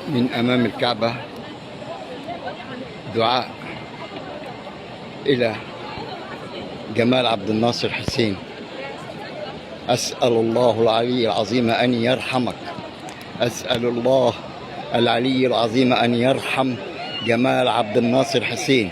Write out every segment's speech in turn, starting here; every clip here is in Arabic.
من أمام الكعبة دعاء إلى جمال عبد الناصر حسين. أسأل الله العلي العظيم أن يرحمك، أسأل الله العلي العظيم أن يرحم جمال عبد الناصر حسين،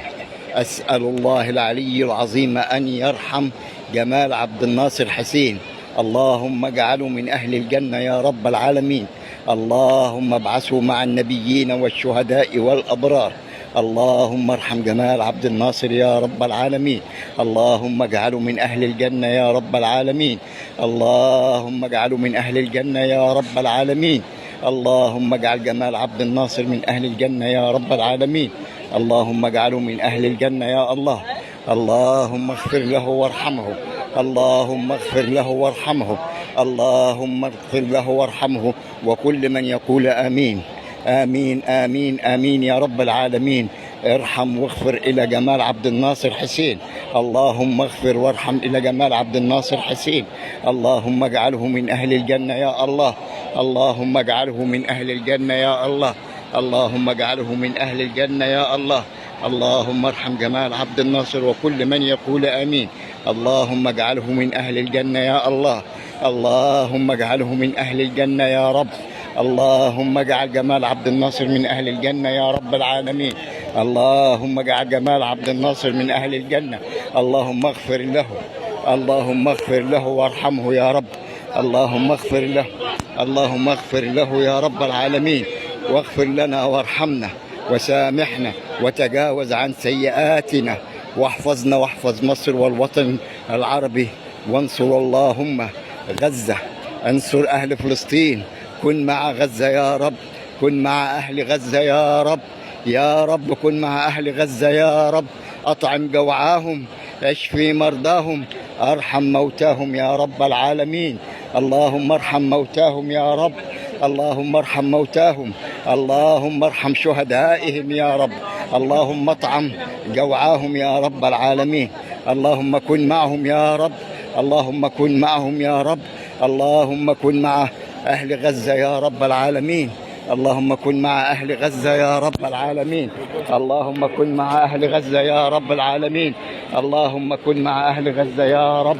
أسأل الله العلي العظيم أن يرحم جمال عبد الناصر حسين. اللهم اجعله من أهل الجنة يا رب العالمين، اللهم ابعثه مع النبيين والشهداء والأبرار. اللهم ارحم جمال عبد الناصر يا رب العالمين، اللهم اجعله من أهل الجنة يا رب العالمين، اللهم اجعله من أهل الجنة يا رب العالمين، اللهم اجعل جمال عبد الناصر من أهل الجنة يا رب العالمين، اللهم اجعله من أهل الجنة يا الله. اللهم اغفر له وارحمه، اللهم اغفر له وارحمه، اللهم اغفر له وارحمه. وكل من يقول آمين آمين آمين آمين يا رب العالمين. ارحم واغفر إلى جمال عبد الناصر حسين، اللهم اغفر وارحم إلى جمال عبد الناصر حسين، اللهم اجعله من أهل الجنة يا الله، اللهم اجعله من أهل الجنة يا الله، اللهم اجعله من أهل الجنة يا الله. اللهم ارحم جمال عبد الناصر وكل من يقول آمين. اللهم اجعله من أهل الجنة يا الله، اللهم اجعله من أهل الجنة يا رب. اللهم اجعل جمال عبد الناصر من أهل الجنة يا رب العالمين، اللهم اجعل جمال عبد الناصر من أهل الجنة. اللهم اغفر له، اللهم اغفر له وارحمه يا رب، اللهم اغفر له، اللهم اغفر له يا رب العالمين. واغفر لنا وارحمنا وسامحنا وتجاوز عن سيئاتنا، واحفظنا واحفظ مصر والوطن العربي، وانصر اللهم غزة، انصر أهل فلسطين، كن مع غزة يا رب، كن مع أهل غزة يا رب، يا رب كن مع أهل غزة يا رب. أطعم جوعاهم، اشفي مرضاهم، ارحم موتاهم يا رب العالمين. اللهم ارحم موتاهم يا رب، اللهم ارحم موتاهم، اللهم ارحم شهدائهم يا رب، اللهم اطعم جوعاهم يا رب العالمين. اللهم كن معهم يا رب، اللهم كن معهم يا رب، اللهم كن مع أهل غزة يا رب العالمين، اللهم كن مع أهل غزة يا رب العالمين، اللهم كن مع أهل غزة يا رب العالمين، اللهم كن مع أهل غزة يا رب.